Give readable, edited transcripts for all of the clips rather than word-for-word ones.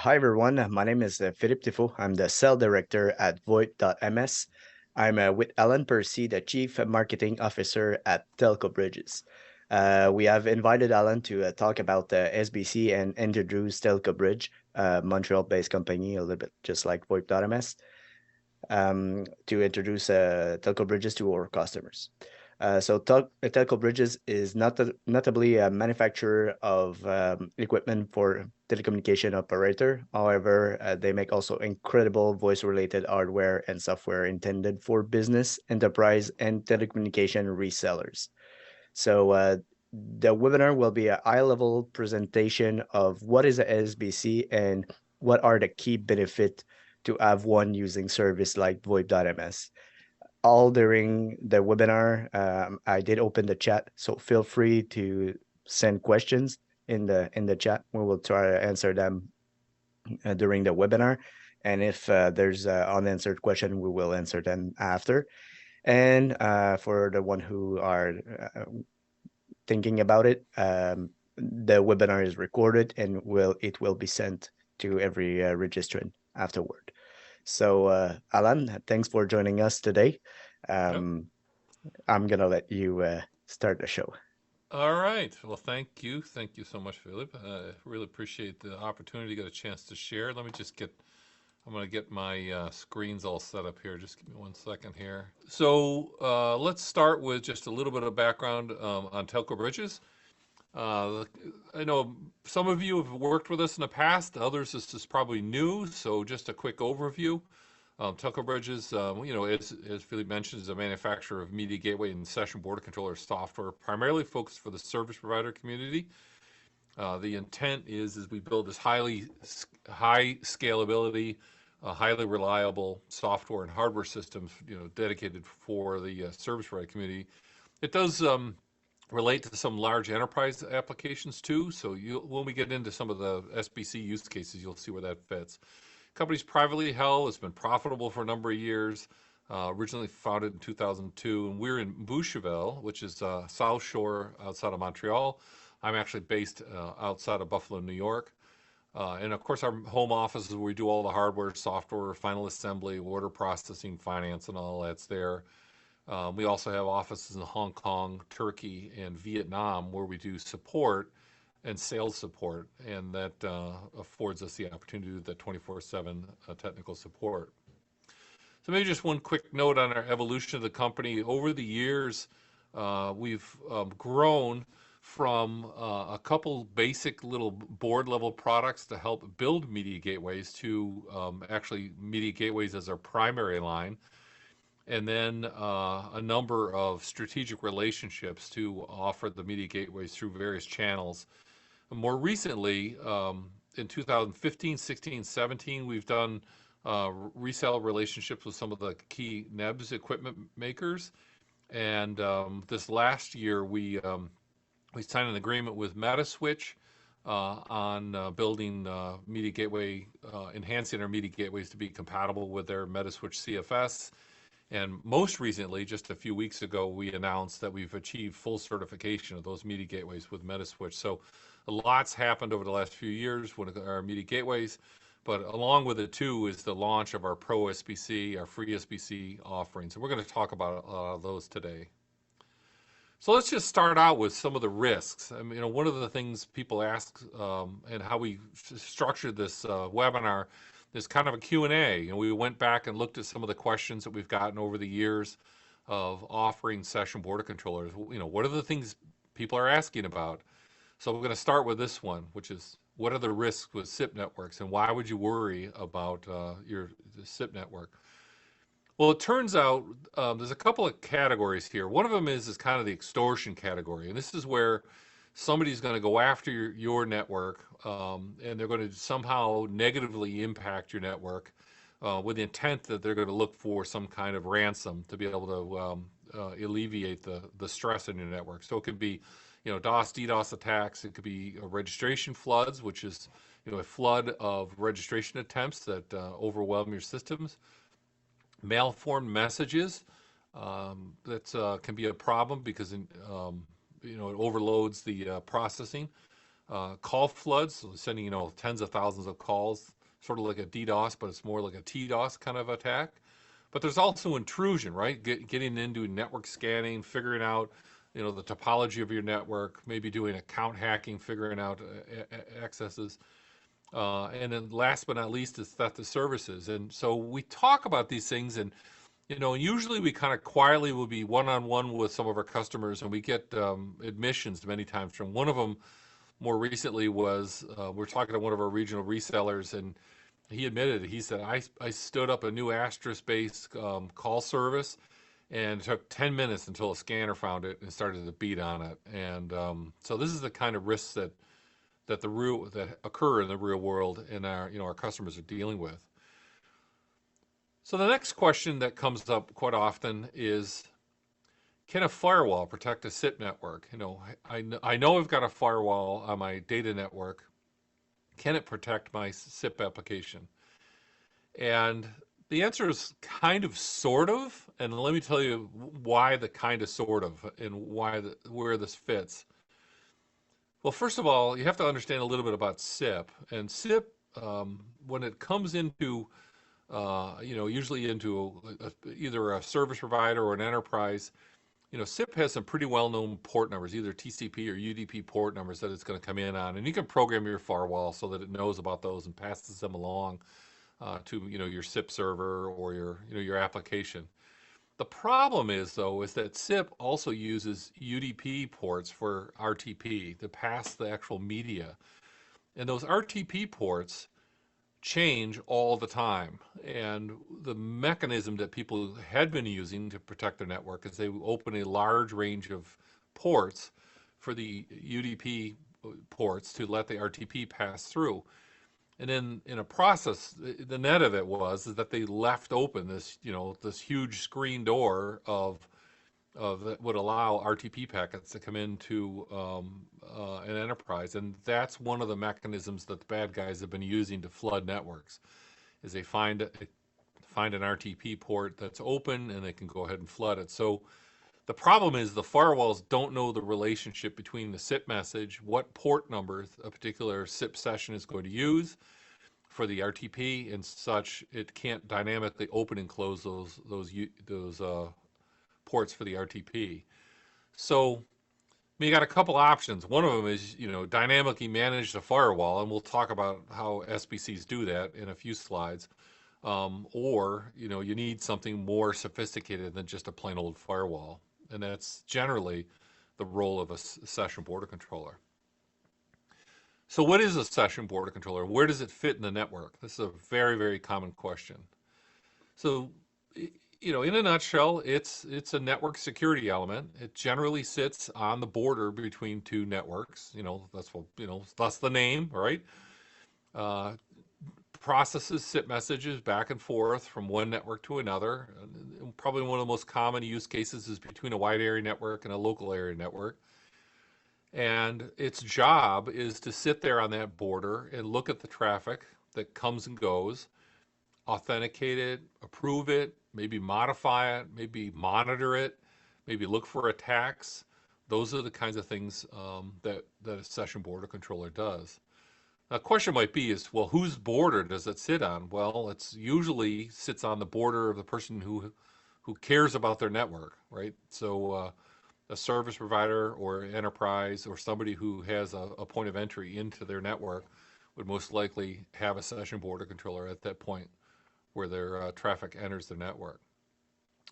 Hi everyone, my name is Philippe Thiffeault. I'm the sales director at VoIP.ms. I'm with Alan Percy, the chief marketing officer at TelcoBridges. We have invited Alan to talk about the SBC and introduce TelcoBridge, a Montreal-based company, a little bit just like VoIP.ms, to introduce TelcoBridges to our customers. TelcoBridges is notably a manufacturer of equipment for telecommunication operator. However, they make also incredible voice-related hardware and software intended for business, enterprise, and telecommunication resellers. The webinar will be a high-level presentation of what is a SBC and what are the key benefits to have one using service like VoIP.ms. All during the webinar, I did open the chat, so feel free to send questions in the chat. We will try to answer them during the webinar, and if there's an unanswered question, we will answer them after. And for the one who are thinking about it, the webinar is recorded and it will be sent to every registrant afterward. So, Alan, thanks for joining us today. Yep. Um, I'm gonna let you start the show. All right. Well, thank you. Thank you so much, Philip. Really appreciate the opportunity to get a chance to share. Let me just I'm going to get my screens all set up here. Just give me 1 second here. So let's start with just a little bit of background on TelcoBridges. I know some of you have worked with us in the past. Others, this is probably new. So just a quick overview. TelcoBridges, as Philippe mentioned, is a manufacturer of media gateway and session border controller software, primarily focused for the service provider community. The intent is we build this high scalability, highly reliable software and hardware systems, dedicated for the service provider community. It does relate to some large enterprise applications too. So when we get into some of the SBC use cases, you'll see where that fits. Company's privately held. It's been profitable for a number of years. Originally founded in 2002, and we're in Boucherville, which is South Shore outside of Montreal. I'm actually based outside of Buffalo, New York. And of course, our home office is where we do all the hardware, software, final assembly, order processing, finance, and all that's there. We also have offices in Hong Kong, Turkey, and Vietnam where we do support and sales support, and that affords us the opportunity to do the 24/7 technical support. So maybe just one quick note on our evolution of the company. Over the years, we've grown from a couple basic little board level products to help build media gateways to actually media gateways as our primary line, and then a number of strategic relationships to offer the media gateways through various channels. More recently, in 2015, 16, 17, we've done resale relationships with some of the key NEBS equipment makers. And this last year, we signed an agreement with Metaswitch on building media gateway, enhancing our media gateways to be compatible with their Metaswitch CFS. And most recently, just a few weeks ago, we announced that we've achieved full certification of those media gateways with Metaswitch. So a lot's happened over the last few years with our media gateways, but along with it too is the launch of our Pro SBC, our free SBC offerings. And we're going to talk about those today. So let's just start out with some of the risks. I mean, one of the things people ask and how we structured this webinar is kind of a Q&A. And we went back and looked at some of the questions that we've gotten over the years of offering session border controllers. What are the things people are asking about? So we're going to start with this one, which is what are the risks with SIP networks and why would you worry about your SIP network? Well, it turns out there's a couple of categories here. One of them is kind of the extortion category. And this is where somebody's going to go after your network and they're going to somehow negatively impact your network with the intent that they're going to look for some kind of ransom to be able to alleviate the stress in your network. So it could be, DOS, DDoS attacks. It could be registration floods, which is, a flood of registration attempts that overwhelm your systems. Malformed messages that can be a problem because it overloads the processing. call floods, so sending tens of thousands of calls, sort of like a DDoS, but it's more like a TDoS kind of attack. But there's also intrusion, right? Getting into network scanning, figuring out the topology of your network, maybe doing account hacking, figuring out accesses. And then last but not least is theft of services. And so we talk about these things, and usually we kind of quietly will be one-on-one with some of our customers, and we get admissions many times from one of them. More recently was we're talking to one of our regional resellers, and he admitted, he said, I stood up a new Asterisk-based call service, and it took 10 minutes until a scanner found it and started to beat on it. And so this is the kind of risks that occur in the real world, and our customers are dealing with. So the next question that comes up quite often is, can a firewall protect a SIP network? I know I've got a firewall on my data network. Can it protect my SIP application? And the answer is kind of, sort of, and let me tell you why the kind of, sort of, and where this fits. Well, first of all, you have to understand a little bit about SIP. And SIP, when it comes into, usually into either a service provider or an enterprise, SIP has some pretty well-known port numbers, either TCP or UDP port numbers that it's going to come in on, and you can program your firewall so that it knows about those and passes them along to your SIP server or your application. The problem is, though, is that SIP also uses UDP ports for RTP to pass the actual media, and those RTP ports change all the time. And the mechanism that people had been using to protect their network is they open a large range of ports for the UDP ports to let the RTP pass through. And then in a process, the net of it was that they left open this huge screen door that would allow RTP packets to come into an enterprise. And that's one of the mechanisms that the bad guys have been using to flood networks, is they find an RTP port that's open and they can go ahead and flood it. So the problem is the firewalls don't know the relationship between the SIP message, what port number a particular SIP session is going to use for the RTP, and such. It can't dynamically open and close those ports for the RTP. So you got a couple options. One of them is, dynamically manage the firewall, and we'll talk about how SBCs do that in a few slides. Or, you need something more sophisticated than just a plain old firewall. And that's generally the role of a session border controller. So what is a session border controller? Where does it fit in the network? This is a very, very common question. So, in a nutshell, it's a network security element. It generally sits on the border between two networks. That's the name, right? Processes SIP messages back and forth from one network to another. Probably one of the most common use cases is between a wide area network and a local area network. And its job is to sit there on that border and look at the traffic that comes and goes, authenticate it, approve it, maybe modify it, maybe monitor it, maybe look for attacks. Those are the kinds of things that a session border controller does. Now, the question might be is, well, whose border does it sit on? Well, it's usually sits on the border of the person who cares about their network, right? So a service provider or enterprise or somebody who has a point of entry into their network would most likely have a session border controller at that point where their traffic enters the network.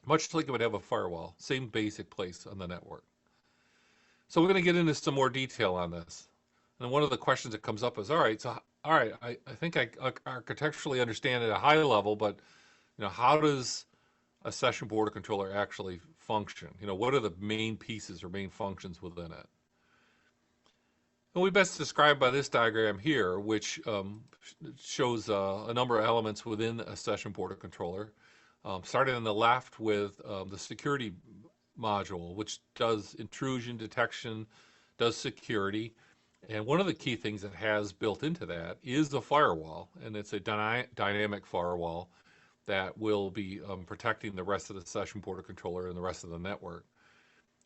Much like it would have a firewall, same basic place on the network. So we're going to get into some more detail on this. And one of the questions that comes up is, all right, I think I architecturally understand at a high level, but how does a session border controller actually function? What are the main pieces or main functions within it? And we best describe by this diagram here, which shows a number of elements within a session border controller. Starting on the left with the security module, which does intrusion detection, does security. And one of the key things it has built into that is the firewall, and it's a dynamic firewall that will be protecting the rest of the session border controller and the rest of the network.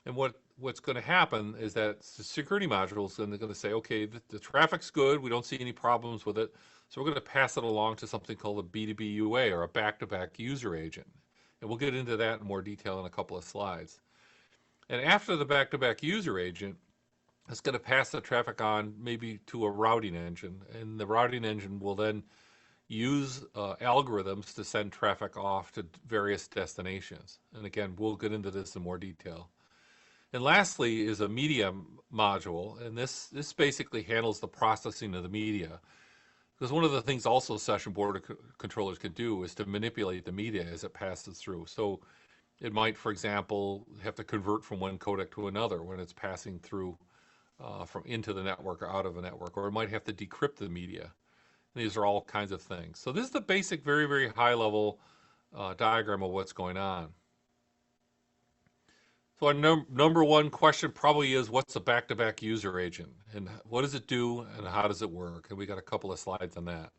And what what's going to happen is that the security modules and they're going to say, okay, the traffic's good. We don't see any problems with it. So we're going to pass it along to something called a B2B UA, or a back-to-back user agent. And we'll get into that in more detail in a couple of slides. And after the back-to-back user agent, it's going to pass the traffic on maybe to a routing engine. And the routing engine will then use algorithms to send traffic off to various destinations. And again, we'll get into this in more detail. And lastly is a media module, and this basically handles the processing of the media. Because one of the things also session border controllers can do is to manipulate the media as it passes through. So it might, for example, have to convert from one codec to another when it's passing through from into the network or out of the network, or it might have to decrypt the media. These are all kinds of things. So this is the basic, very, very high level diagram of what's going on. So our number one question probably is, what's a back-to-back user agent? And what does it do and how does it work? And we got a couple of slides on that.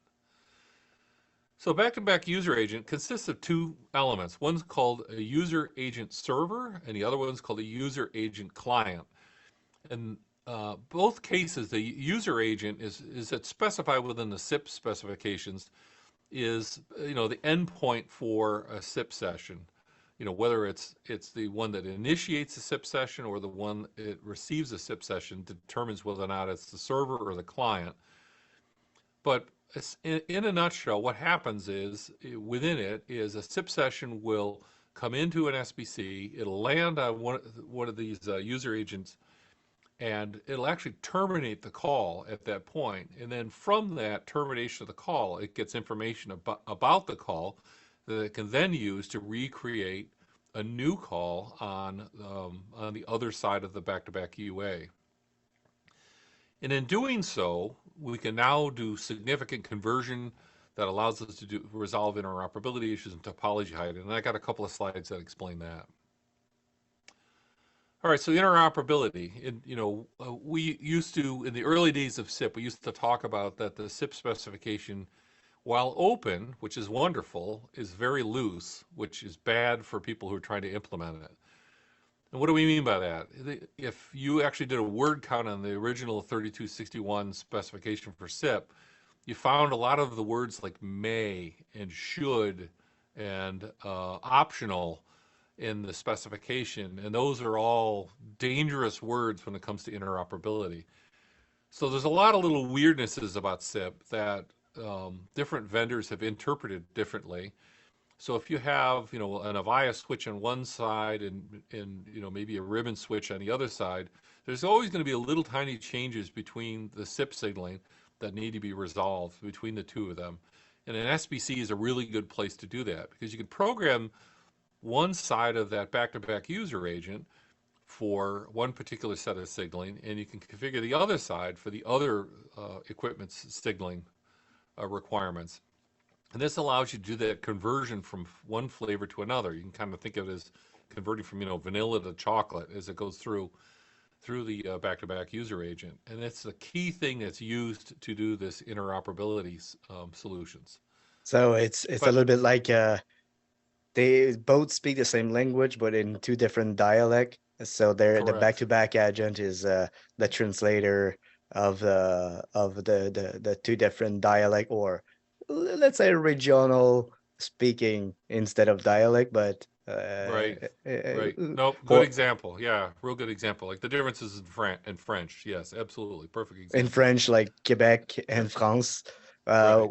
So back-to-back user agent consists of two elements. One's called a user agent server, and the other one's called a user agent client. And both cases, the user agent is that specified within the SIP specifications is, the endpoint for a SIP session. Whether it's the one that initiates the SIP session or the one it receives a SIP session determines whether or not it's the server or the client. But in a nutshell, what happens is within it is a SIP session will come into an SBC, it'll land on one of these user agents, and it'll actually terminate the call at that point. And then from that termination of the call, it gets information about the call that it can then use to recreate a new call on the other side of the back-to-back UA. And in doing so, we can now do significant conversion that allows us to resolve interoperability issues and topology hiding. And I got a couple of slides that explain that. All right, so interoperability. We used to, in the early days of SIP, we used to talk about that the SIP specification, while open, which is wonderful, is very loose, which is bad for people who are trying to implement it. And what do we mean by that? If you actually did a word count on the original 3261 specification for SIP, you found a lot of the words like may and should and optional in the specification, and those are all dangerous words when it comes to interoperability. So there's a lot of little weirdnesses about SIP that different vendors have interpreted differently. So if you have, an Avaya switch on one side and maybe a ribbon switch on the other side, there's always going to be a little tiny changes between the SIP signaling that need to be resolved between the two of them. And an SBC is a really good place to do that, because you can program one side of that back-to-back user agent for one particular set of signaling, and you can configure the other side for the other equipment's signaling requirements. And this allows you to do that conversion from one flavor to another. You can kind of think of it as converting from vanilla to chocolate as it goes through the back-to-back user agent. And it's the key thing that's used to do this interoperability solutions. So it's a little bit like they both speak the same language, but in two different dialect. So the back-to-back agent is the translator of the two different dialect, or let's say regional speaking instead of dialect, but right. Nope, good example. Yeah, real good example. Like the differences in French. Yes, absolutely, perfect example. In French, like Quebec and France,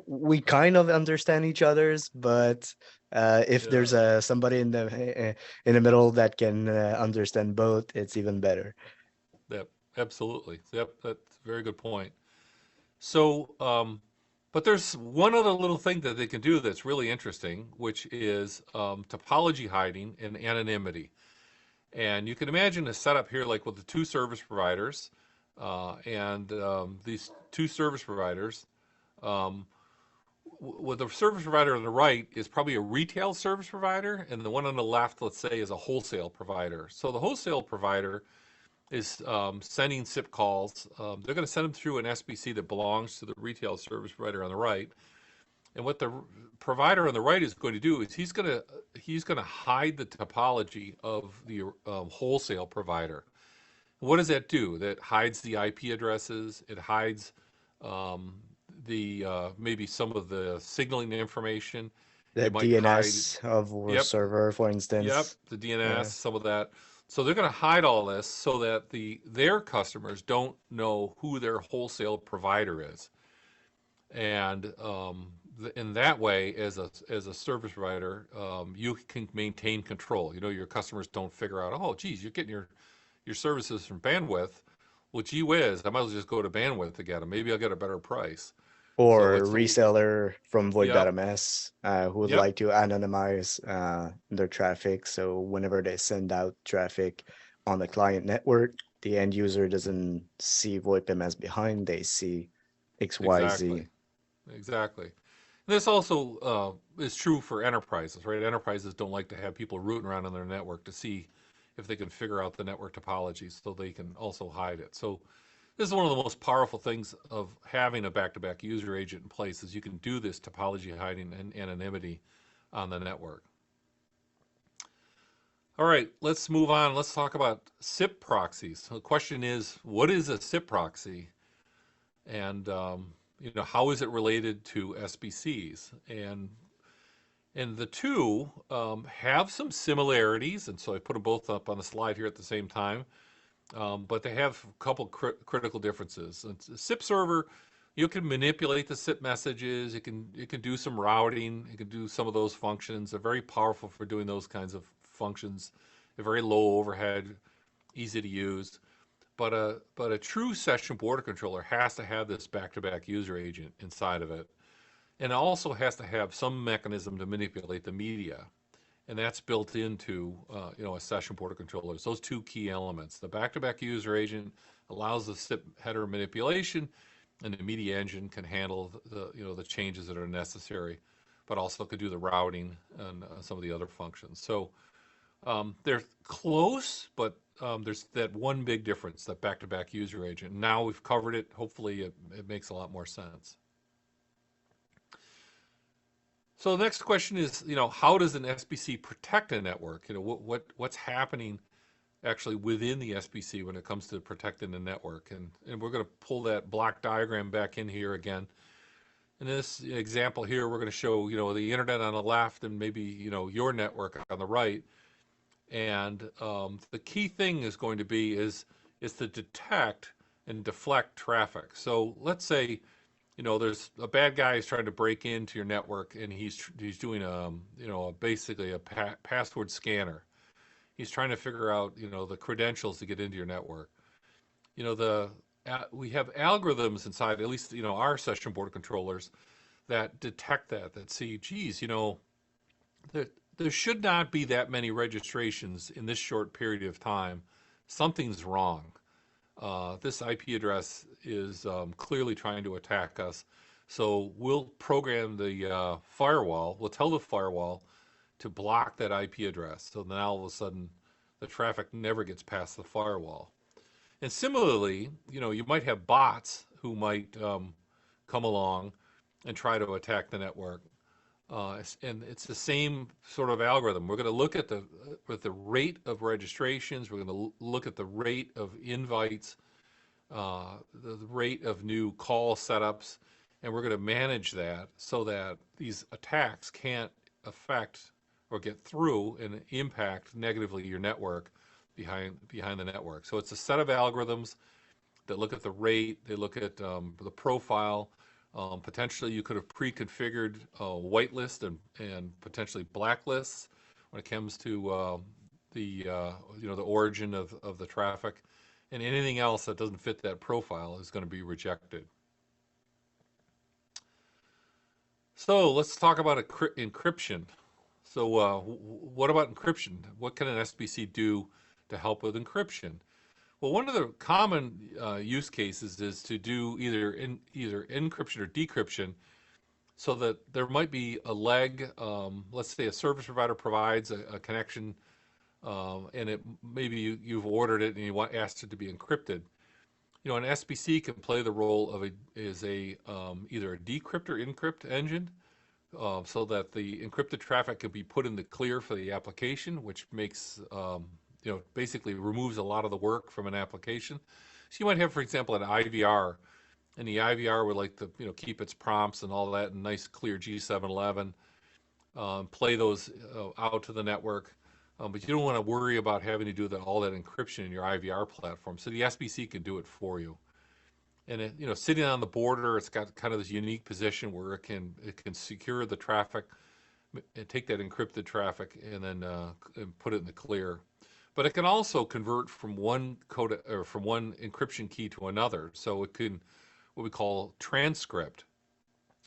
we kind of understand each other's, but if there's somebody in the middle that can understand both, it's even better. Yep, absolutely. Yep, that's a very good point. So, but there's one other little thing that they can do that's really interesting, which is topology hiding and anonymity. And you can imagine a setup here like with the two service providers, and these two service providers, with the service provider on the right is probably a retail service provider, and the one on the left, let's say, is a wholesale provider. So the wholesale provider is sending SIP calls. They're going to send them through an SBC that belongs to the retail service provider on the right. And what the provider on the right is going to do is he's going to hide the topology of the wholesale provider. What does that do? That hides the IP addresses. It hides um, the maybe some of the signaling information. The It might hide, DNS of our yep, server, for yep, instance. the DNS, Yeah. some of that. So they're going to hide all this so that their customers don't know who their wholesale provider is. And in that way, as a service provider, you can maintain control. You know, your customers don't figure out, oh, geez, you're getting your services from Bandwidth. Well, gee whiz, I might as well just go to Bandwidth to get them. Maybe I'll get a better price. So Or it's a, reseller from yep, VoIP.ms who would yep, like to anonymize their traffic. So whenever they send out traffic on the client network, the end user doesn't see VoIP.ms behind, they see exactly, XYZ. exactly. This also is true for enterprises, right? Enterprises don't like to have people rooting around on their network to see if they can figure out the network topology so they can also hide it. So this is one of the most powerful things of having a back-to-back user agent in place is you can do this topology hiding and anonymity on the network. All right, let's move on. Let's talk about SIP proxies. So the question is, what is a SIP proxy? And you know, how is it related to SBCs? And the two have some similarities, and so I put them both up on the slide here at the same time. But they have a couple critical differences. A SIP server, you can manipulate the SIP messages. You can do some routing. You can do some of those functions. They're very powerful for doing those kinds of functions. They're very low overhead, easy to use. But a true session border controller has to have this back-to-back user agent inside of it, and it also has to have some mechanism to manipulate the media, and that's built into you know, a session border controller. It's those two key elements. The back-to-back user agent allows the SIP header manipulation, and the media engine can handle the, you know, the changes that are necessary, but also could do the routing and some of the other functions. So they're close, but there's that one big difference, that back-to-back user agent. Now we've covered it. Hopefully, it makes a lot more sense. So the next question is, you know, how does an SBC protect a network? You know, what's happening actually within the SBC when it comes to protecting the network? And we're going to pull that block diagram back in here again. In this example here, we're going to show, you know, the internet on the left and maybe, you know, your network on the right. And the key thing is going to be is to detect and deflect traffic. So let's say, you know, there's a bad guy who's trying to break into your network, and he's doing you know, basically a password scanner. He's trying to figure out, you know, the credentials to get into your network. You know, we have algorithms inside, at least, you know, our session border controllers that detect that see, geez, you know, there should not be that many registrations in this short period of time. Something's wrong. This IP address is clearly trying to attack us. So we'll program the firewall. We'll tell the firewall to block that IP address. So now all of a sudden, the traffic never gets past the firewall. And similarly, you know, you might have bots who might come along and try to attack the network. And it's the same sort of algorithm. We're going to look at the rate of registrations. We're going to look at the rate of invites, the rate of new call setups, and we're going to manage that so that these attacks can't affect or get through and impact negatively your network behind the network. So it's a set of algorithms that look at the rate, they look at the profile. Potentially, you could have pre-configured whitelist and potentially blacklists when it comes to the you know, the origin of the traffic, and anything else that doesn't fit that profile is going to be rejected. So let's talk about encryption. So what about encryption? What can an SBC do to help with encryption? Well, one of the common use cases is to do either encryption or decryption, so that there might be a leg. Let's say a service provider provides a connection, and maybe you've ordered it and you asked it to be encrypted. You know, an SBC can play the role of either a decrypt or encrypt engine, so that the encrypted traffic can be put in the clear for the application, which makes basically removes a lot of the work from an application. So you might have, for example, an IVR, and the IVR would like to, keep its prompts and all that in nice, clear G711, play those out to the network. But you don't want to worry about having to do all that encryption in your IVR platform. So the SBC can do it for you. And sitting on the border, it's got kind of this unique position where it can secure the traffic and take that encrypted traffic and then and put it in the clear. But it can also convert from one code or from one encryption key to another. So it can what we call transcript.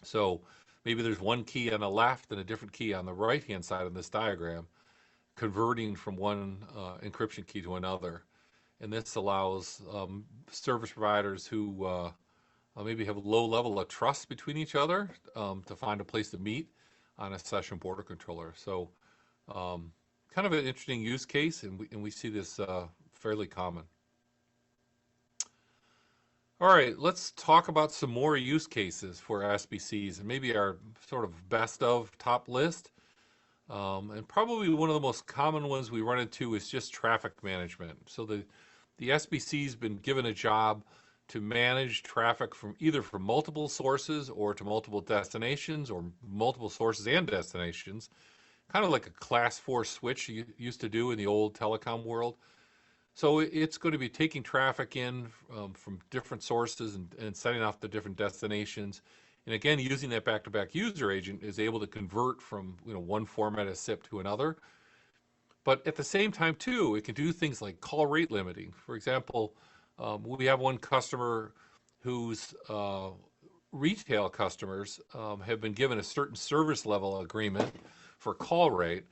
So maybe there's one key on the left and a different key on the right hand side of this diagram, converting from one encryption key to another. And this allows service providers who maybe have a low level of trust between each other to find a place to meet on a session border controller. So kind of an interesting use case, and we see this fairly common. All right, let's talk about some more use cases for SBCs, and maybe our sort of best of top list. And probably one of the most common ones we run into is just traffic management. So the SBC's been given a job to manage traffic from either from multiple sources or to multiple destinations or multiple sources and destinations, kind of like a class 4 switch you used to do in the old telecom world. So it's going to be taking traffic in from different sources and setting off the different destinations. And again, using that back-to-back user agent is able to convert from one format of SIP to another. But at the same time, too, it can do things like call rate limiting. For example, we have one customer whose retail customers have been given a certain service level agreement for call rate,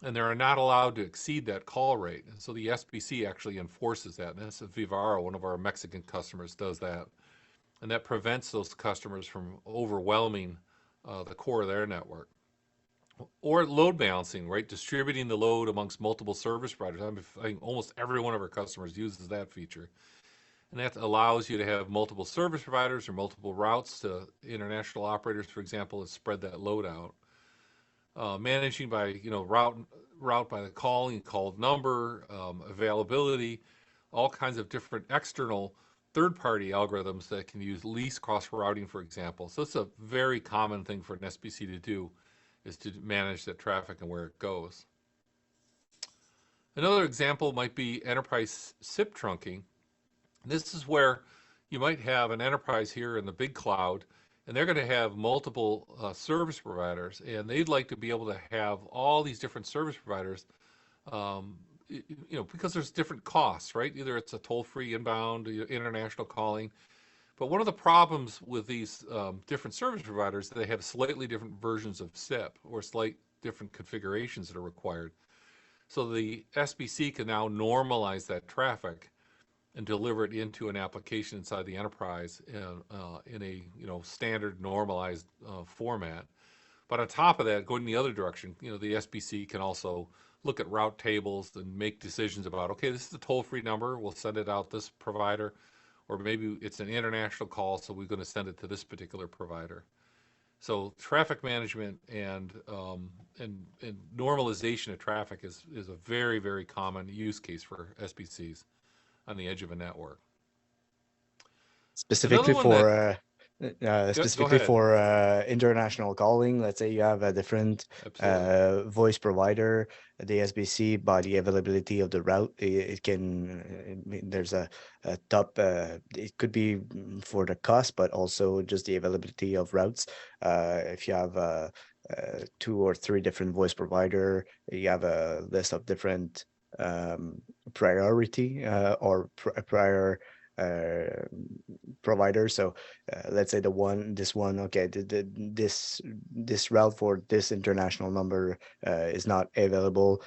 and they're not allowed to exceed that call rate. And so the SBC actually enforces that. And that's Vivaro, one of our Mexican customers, does that. And that prevents those customers from overwhelming the core of their network. Or load balancing, right? Distributing the load amongst multiple service providers. I think almost every one of our customers uses that feature. And that allows you to have multiple service providers or multiple routes to international operators, for example, and spread that load out. Managing by route by the calling, called number, availability, all kinds of different external third-party algorithms that can use least cost routing, for example. So it's a very common thing for an SBC to do, is to manage that traffic and where it goes. Another example might be enterprise SIP trunking. This is where you might have an enterprise here in the big cloud, and they're going to have multiple service providers, and they'd like to be able to have all these different service providers, because there's different costs, right? Either it's a toll-free inbound, international calling. But one of the problems with these different service providers is they have slightly different versions of SIP or slight different configurations that are required. So the SBC can now normalize that traffic and deliver it into an application inside the enterprise in a standard normalized format. But on top of that, going in the other direction, the SBC can also look at route tables and make decisions about, okay, this is a toll-free number, we'll send it out this provider, or maybe it's an international call, so we're going to send it to this particular provider. So traffic management and normalization of traffic is a very, very common use case for SBCs on the edge of a network. Specifically for specifically ahead. for international calling, let's say you have a different voice provider, the SBC, by the availability of the route, it can there's a top it could be for the cost, but also just the availability of routes. If you have 2 or 3 different voice provider, you have a list of different priority or prior provider. So let's say this one, okay, this route for this international number is not available,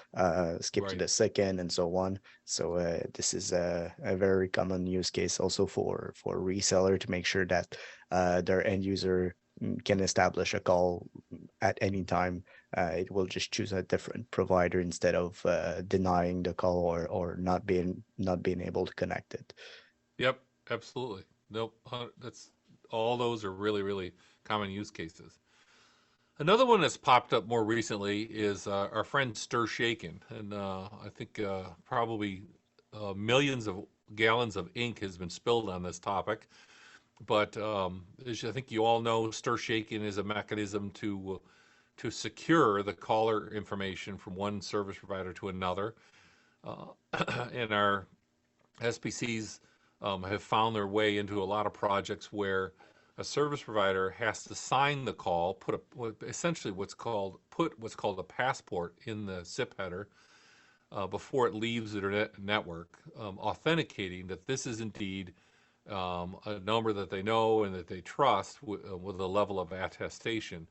skip to the second, and so on. So this is a very common use case also for reseller to make sure that their end user can establish a call at any time. It will just choose a different provider instead of denying the call or not being able to connect it. Yep, absolutely. Nope, that's all those are really, really common use cases. Another one that's popped up more recently is our friend Stir Shaken, and I think probably millions of gallons of ink has been spilled on this topic. But as I think you all know, Stir Shaken is a mechanism to secure the caller information from one service provider to another. Uh, and our SBCs have found their way into a lot of projects where a service provider has to sign the call, essentially put what's called a passport in the SIP header before it leaves their network, authenticating that this is indeed a number that they know and that they trust with a level of attestation.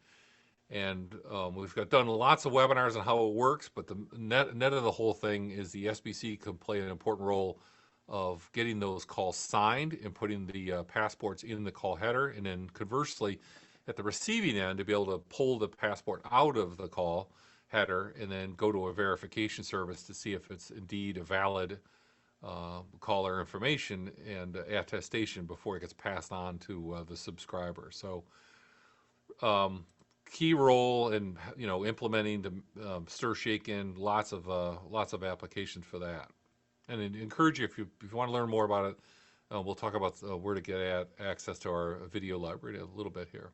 And we've done lots of webinars on how it works, but the net of the whole thing is the SBC can play an important role of getting those calls signed and putting the passports in the call header, and then conversely, at the receiving end, to be able to pull the passport out of the call header and then go to a verification service to see if it's indeed a valid caller information and attestation before it gets passed on to the subscriber. So key role in implementing the stir shaken, lots of applications for that. And I encourage you, if you want to learn more about it, we'll talk about where to get access to our video library in a little bit here.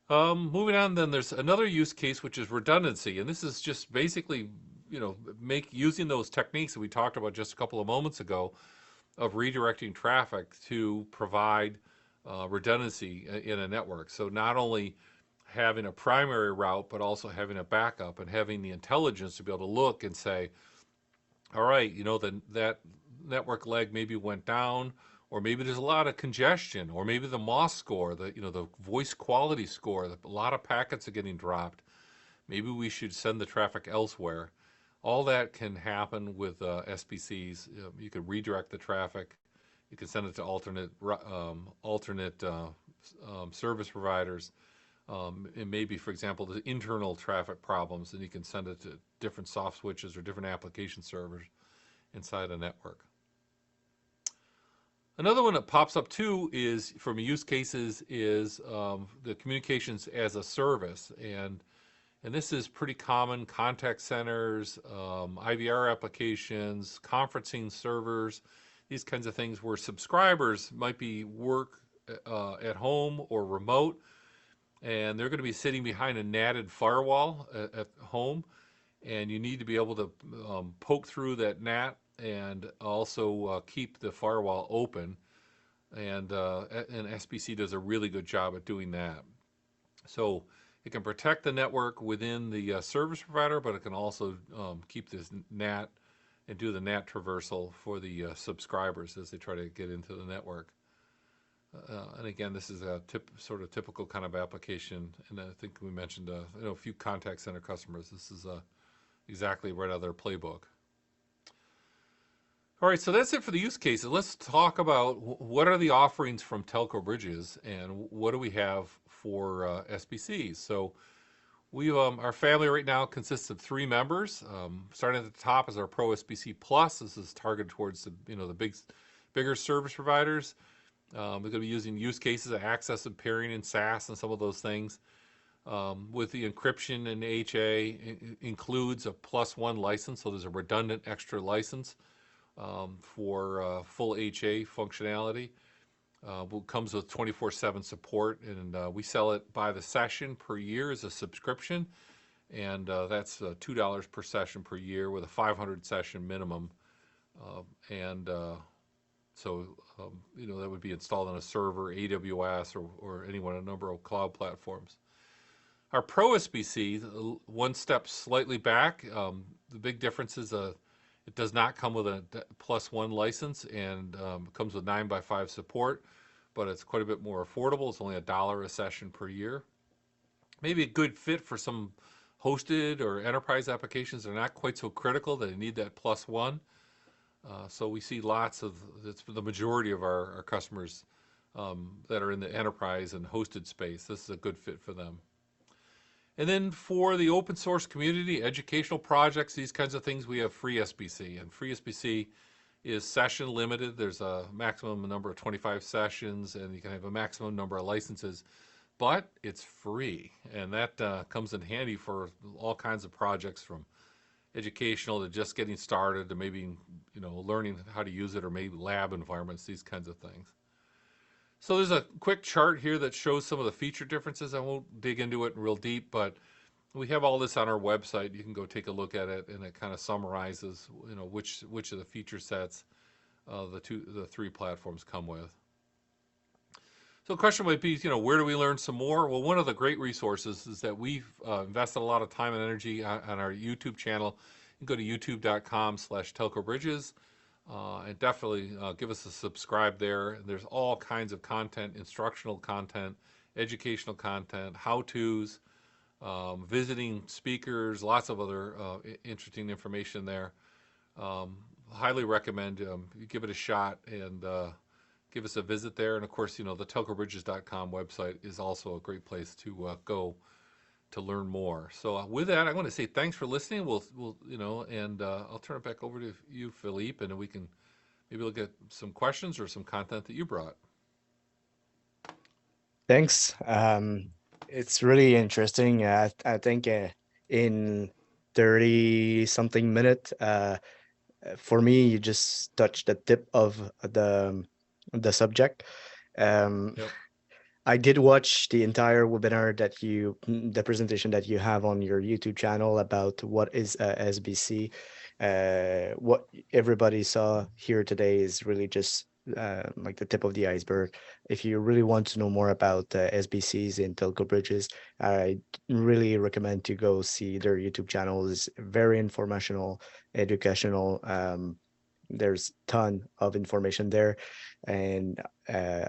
Moving on, then there's another use case, which is redundancy, and this is just basically using those techniques that we talked about just a couple of moments ago of redirecting traffic to provide redundancy in a network. So not only having a primary route, but also having a backup and having the intelligence to be able to look and say, all right, that network leg maybe went down, or maybe there's a lot of congestion, or maybe the MOS score, the voice quality score, a lot of packets are getting dropped. Maybe we should send the traffic elsewhere. All that can happen with SBCs. You could redirect the traffic. You can send it to alternate service providers. And maybe, for example, the internal traffic problems, and you can send it to different soft switches or different application servers inside a network. Another one that pops up too is, from use cases, is the communications as a service, and this is pretty common. Contact centers, IVR applications, conferencing servers, these kinds of things where subscribers might be work at home or remote, and they're going to be sitting behind a natted firewall at home, and you need to be able to poke through that NAT and also keep the firewall open, and SBC does a really good job at doing that. So it can protect the network within the service provider, but it can also keep this NAT and do the NAT traversal for the subscribers as they try to get into the network. And again, this is a sort of typical kind of application, and I think we mentioned a few contact center customers. This is exactly right out of their playbook. All right, so that's it for the use cases. Let's talk about what are the offerings from TelcoBridges and what do we have for SBCs. So our family right now consists of 3 members. Starting at the top is our Pro SBC Plus. This is targeted towards the bigger service providers. We're going to be using use cases of access and peering and SaaS and some of those things. With the encryption and HA, includes a +1 license, so there's a redundant extra license for full HA functionality. Comes with 24/7 support, and we sell it by the session per year as a subscription, and that's $2 per session per year with a 500 session minimum, so that would be installed on a server, AWS, or a number of cloud platforms. Our Pro SBC, one step slightly back. The big difference is it does not come with a +1 license, and it comes with 9x5 support, but it's quite a bit more affordable. It's only $1 a session per year. Maybe a good fit for some hosted or enterprise applications that are not quite so critical that they need that +1. So we see it's the majority of our customers that are in the enterprise and hosted space. This is a good fit for them. And then for the open source community, educational projects, these kinds of things, we have free SBC. And free SBC is session limited. There's a maximum number of 25 sessions, and you can have a maximum number of licenses. but it's free, and that comes in handy for all kinds of projects, from educational to just getting started to maybe learning how to use it, or maybe lab environments, these kinds of things. So there's a quick chart here that shows some of the feature differences. I won't dig into it real deep, but we have all this on our website. You can go take a look at it, and it kind of summarizes which of the feature sets the three platforms come with. So the question might be, where do we learn some more? Well, one of the great resources is that we've invested a lot of time and energy on our YouTube channel. You can go to youtube.com/TelcoBridges and definitely give us a subscribe there. There's all kinds of content, instructional content, educational content, how-tos, visiting speakers, lots of other interesting information there. Highly recommend you give it a shot and give us a visit there. And of course, the telcobridges.com website is also a great place to go to learn more. So with that, I want to say thanks for listening. We'll and I'll turn it back over to you, Philippe, and then we can maybe look at some questions or some content that you brought. Thanks. It's really interesting. I think in 30 something minutes, for me, you just touched the tip of the subject. Yep. I did watch the entire webinar the presentation that you have on your YouTube channel about what is SBC. What everybody saw here today is really just like the tip of the iceberg. If you really want to know more about SBCs in TelcoBridges, I really recommend to go see their YouTube channel. It's very informational, educational. There's a ton of information there, and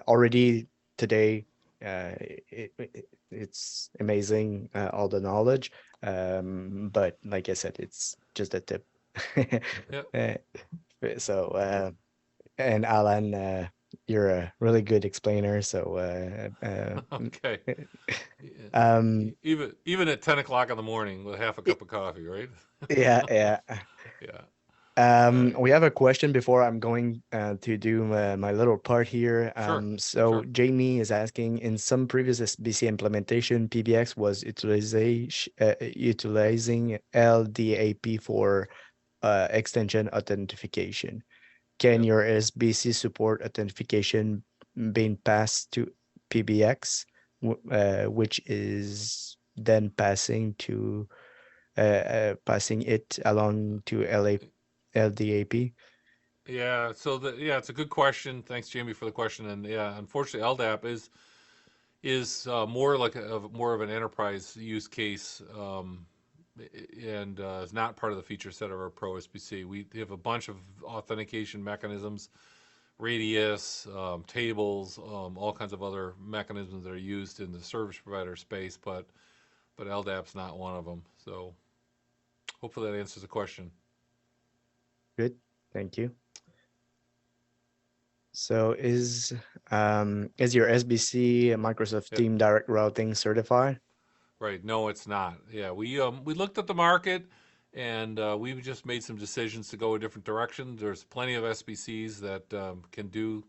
already today it's amazing, all the knowledge, but like I said, it's just a tip. Yep. Uh, and Alan, you're a really good explainer, so Okay. um Even at 10 o'clock in the morning with half a y- cup of coffee, right? yeah. Yeah. All right. We have a question before I'm going to do my little part here. Sure. So Sure. Jamie is asking, in some previous SBC implementation, PBX was utilizing LDAP for extension authentication. Can Yep. your SBC support authentication being passed to PBX, which is then passing it along to LDAP? Yeah. So it's a good question. Thanks, Jamie, for the question. And yeah, unfortunately, LDAP is more of an enterprise use case, and is not part of the feature set of our Pro SBC. We have a bunch of authentication mechanisms, radius, tables, all kinds of other mechanisms that are used in the service provider space, but LDAP's not one of them. So hopefully that answers the question. Good, thank you. So is your SBC Microsoft Yep. Team Direct Routing certified? Right. No, it's not. Yeah, we looked at the market, and we've just made some decisions to go a different direction. There's plenty of SBCs that can do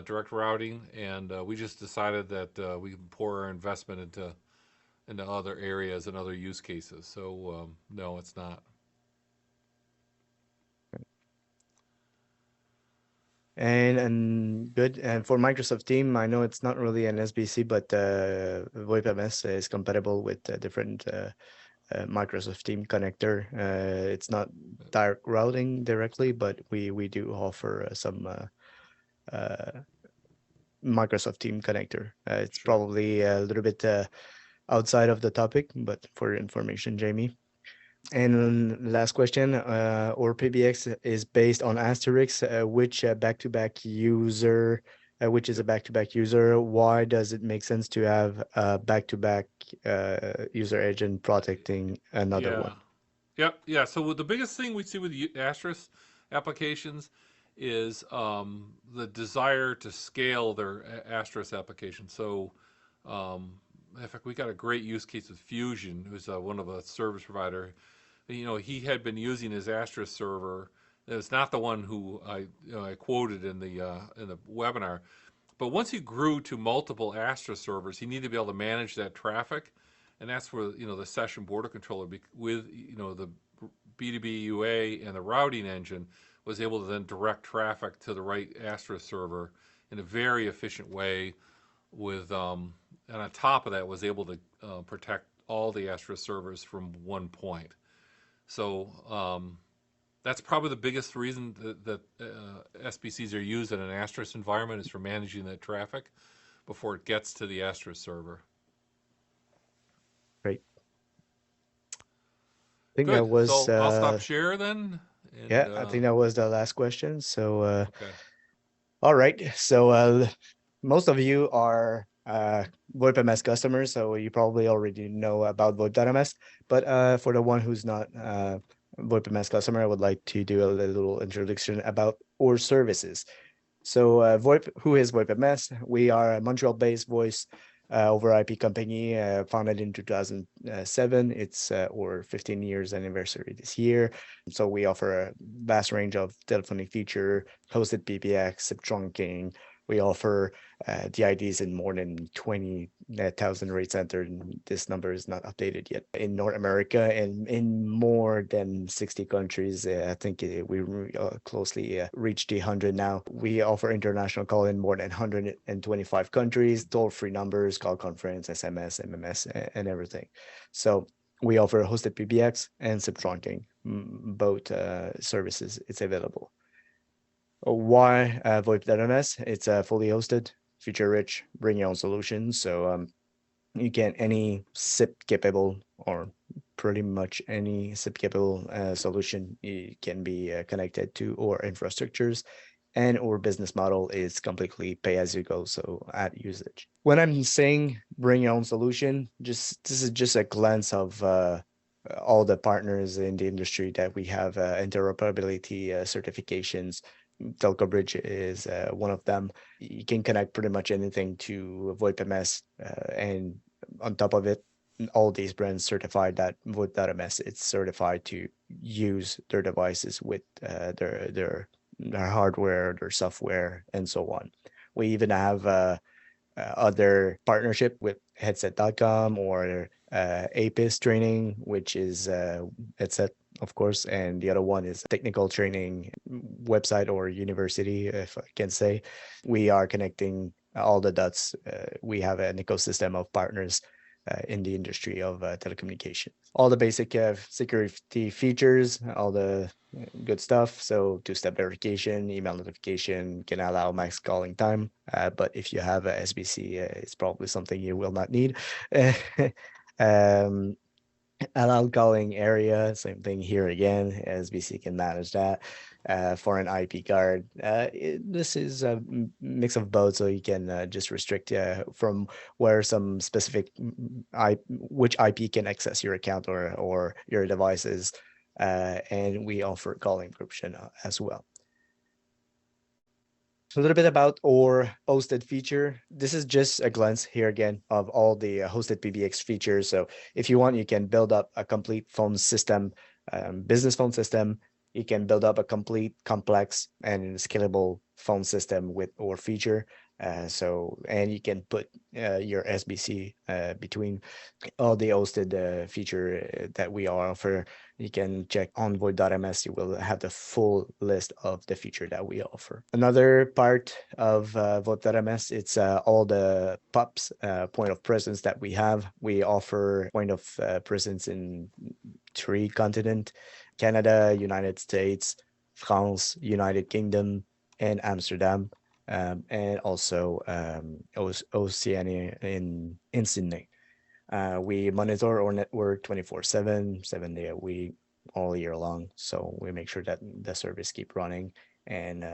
direct routing, and we just decided that we can pour our investment into other areas and other use cases. So no, it's not. And good. And for Microsoft Team, I know it's not really an SBC, but VoIP.ms is compatible with different Microsoft Team connector. It's not direct routing directly, but we do offer some uh, Microsoft Team connector. It's Sure. probably a little bit outside of the topic, but for your information, Jamie. And last question, or PBX is based on Asterisk, which back-to-back user, which is a Yep. back-to-back user. Why does it make sense to have a back-to-back user agent protecting another Yeah. one? Yep. Yeah. So the biggest thing we see with Asterisk applications is the desire to scale their Asterisk application. So, in fact, we got a great use case with Fusion, who's one of a service provider. He had been using his Asterisk server. It's not the one who I quoted in the webinar. But once he grew to multiple Astra servers, he needed to be able to manage that traffic, and that's where the session border controller with the B2B UA and the routing engine was able to then direct traffic to the right Astra server in a very efficient way. And on top of that, was able to protect all the Astra servers from one point. So that's probably the biggest reason that SBCs are used in an Asterisk environment is for managing that traffic before it gets to the Asterisk server. Great. I think that Good. was So I'll stop share then. And I think that was the last question. So okay. all right. So most of you are VoIPms customers, so you probably already know about VoIP.ms. But for the one who's not VoIPms customer, I would like to do a little introduction about our services. So VoIP, who is VoIPms? We are a Montreal-based voice over IP company founded in 2007. It's our 15 years anniversary this year. So we offer a vast range of telephony feature, hosted PBX, SIP trunking. We offer DIDs in more than 20,000 rate centers. This number is not updated yet in North America and in more than 60 countries. I think we closely reached the 100 now. We offer international call in more than 125 countries, toll-free numbers, call conference, SMS, MMS, and everything. So we offer hosted PBX and SIP trunking, both services. It's available. Why VoIP.ms? It's fully hosted, feature-rich, bring your own solution. So you can any SIP capable or pretty much any SIP capable solution can be connected to our infrastructures, and our business model is completely pay as you go, so at usage. When I'm saying bring your own solution, this is just a glance of all the partners in the industry that we have interoperability certifications. TelcoBridge is one of them. You can connect pretty much anything to VoIPms, and on top of it, all these brands certified that VoIP.ms it's certified to use their devices with their hardware, their software, and so on. We even have other partnership with headset.com or APIS training, which is headset, of course, and the other one is technical training website or university, if I can say. We are connecting all the dots. We have an ecosystem of partners in the industry of telecommunications. All the basic security features, all the good stuff. So two-step verification, email notification, can allow max calling time. But if you have a SBC, it's probably something you will not need. Allowed calling area, same thing here again. SBC can manage that. For an IP card, this is a mix of both, so you can just restrict from where some specific which IP can access your account or your devices, and we offer call encryption as well. A little bit about our hosted feature. This is just a glance here again of all the hosted PBX features. So if you want, you can build up a complete phone system, business phone system. You can build up a complete, complex, and scalable phone system with our feature. And you can put your SBC between all the hosted feature that we offer. You can check on VoIP.ms. You will have the full list of the feature that we offer. Another part of VoIP.ms, it's all the POPs, point of presence that we have. We offer point of presence in 3 continents: Canada, United States, France, United Kingdom, and Amsterdam. And also Oceania in Sydney. We monitor our network 24/7, 7 days a week, all year long. So we make sure that the service keep running, and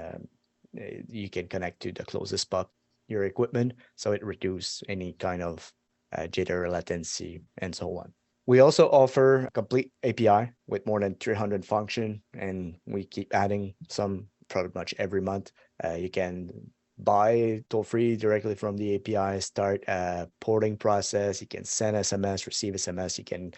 you can connect to the closest POP your equipment, so it reduces any kind of jitter, latency, and so on. We also offer a complete API with more than 300 functions, and we keep adding some pretty much every month. You can buy toll-free directly from the API, start a porting process. You can send SMS, receive SMS. You can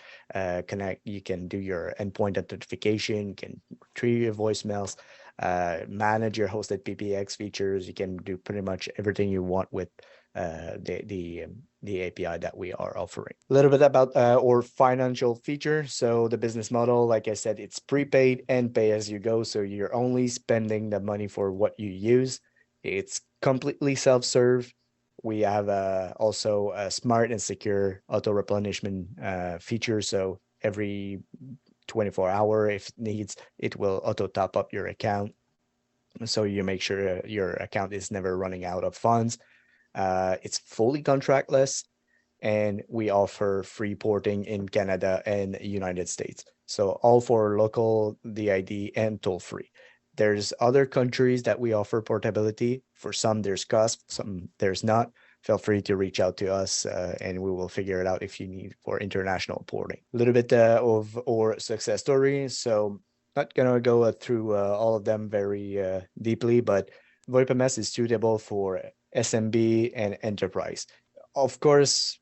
connect. You can do your endpoint identification. You can retrieve your voicemails. manage your hosted PBX features. You can do pretty much everything you want with the API that we are offering. A little bit about our financial feature. So the business model, like I said, it's prepaid and pay as you go. So you're only spending the money for what you use. It's completely self-serve. We have also a smart and secure auto replenishment feature. So every 24 hour, if it needs, it will auto top up your account. So you make sure your account is never running out of funds. It's fully contractless, and we offer free porting in Canada and United States. So all for local DID and toll free. There's other countries that we offer portability. For some, there's cost, some there's not. Feel free to reach out to us and we will figure it out if you need for international porting. A little bit of our success story. So not gonna go through all of them very deeply, but VoIPms is suitable for SMB and enterprise. Of course,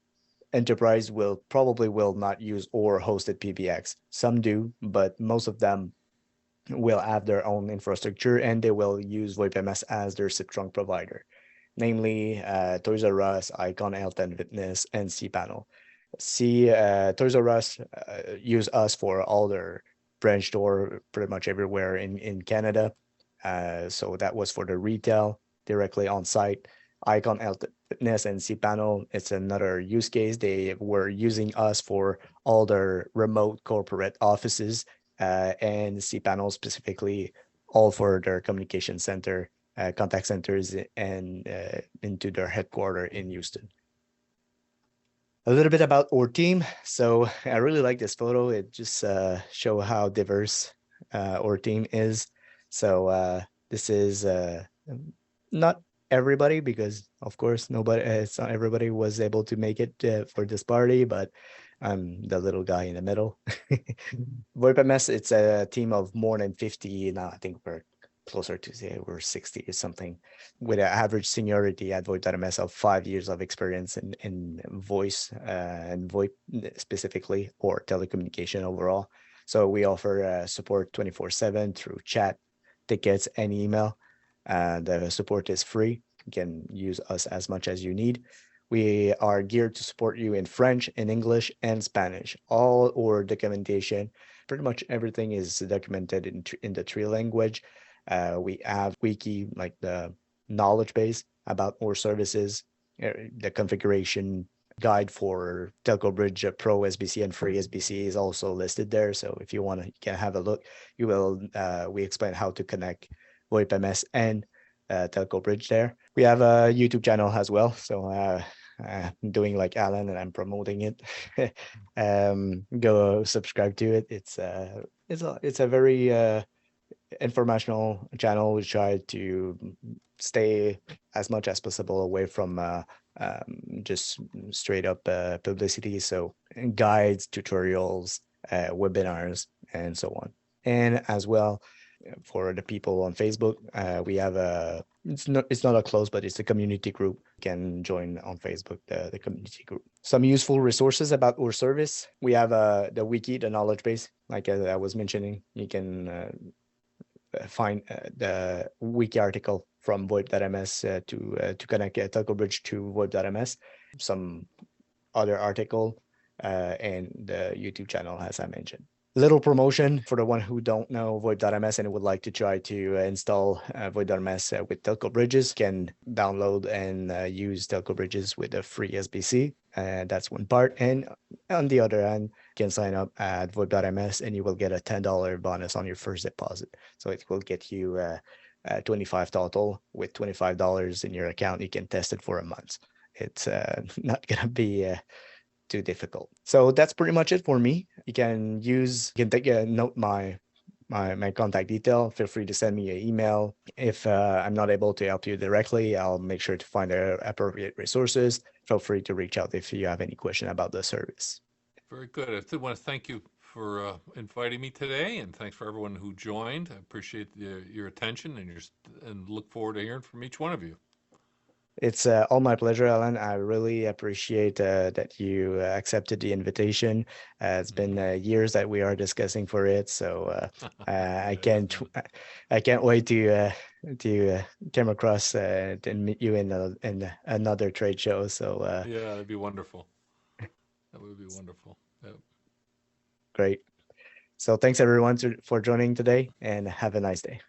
enterprise will probably will not use or hosted PBX. Some do, but most of them will have their own infrastructure and they will use VoIPms as their SIP trunk provider, namely Toys R Us, Icon, Elton Fitness, and cPanel. Toys R Us use us for all their branch store pretty much everywhere in Canada. So that was for the retail directly on site. Icon Fitness and cPanel, it's another use case. They were using us for all their remote corporate offices, and cPanel specifically all for their communication center, contact centers, and into their headquarters in Houston. A little bit about our team. So I really like this photo. It just show how diverse our team is. So this is not everybody, because of course nobody, it's not everybody was able to make it for this party, but I'm the little guy in the middle. VoIPms, it's a team of more than 50 now. I think we're closer to say we're 60 or something, with an average seniority at VoIP.ms of 5 years of experience in voice and VoIP specifically, or telecommunication overall. So we offer support 24/7 through chat, tickets, and email. The support is free. You can use us as much as you need. We are geared to support you in French, in English, and Spanish. All our documentation, pretty much everything is documented in the three language. We have Wiki, like the knowledge base about our services, the configuration guide for TelcoBridge Pro SBC and free SBC is also listed there. So if you want to, you can have a look. You will. We explain how to connect VoIPms and TelcoBridge there. We have a YouTube channel as well. So I'm doing like Alan and I'm promoting it. Go subscribe to it. It's a very informational channel. We try to stay as much as possible away from just straight up publicity. So guides, tutorials, webinars, and so on. And as well, for the people on Facebook, we have it's not a close, but it's a community group. You can join on Facebook, the community group. Some useful resources about our service. We have the wiki, the knowledge base, like I was mentioning. You can find the wiki article from VoIP.ms to connect TelcoBridge to VoIP.ms. Some other article and the YouTube channel, as I mentioned. Little promotion for the one who don't know VoIP.ms and would like to try to install VoIP.ms with TelcoBridges, can download and use TelcoBridges with a free SBC. That's one part. And on the other hand, you can sign up at VoIP.ms and you will get a $10 bonus on your first deposit. So it will get you 25 total. With $25 in your account, you can test it for a month. It's not going to be too difficult. So that's pretty much it for me. You can take a note my contact detail. Feel free to send me an email. If I'm not able to help you directly, I'll make sure to find the appropriate resources. Feel free to reach out if you have any question about the service. Very good. I want to thank you for inviting me today, and thanks for everyone who joined. I appreciate your attention and look forward to hearing from each one of you. It's all my pleasure, Alan. I really appreciate that you accepted the invitation. It's been Hmm. years that we are discussing for it, so Yeah, I it has can't been. I can't wait to come across and meet you in another trade show. So Yeah, that'd be wonderful. That would be wonderful. Yeah. great. So thanks everyone for joining today, and have a nice day.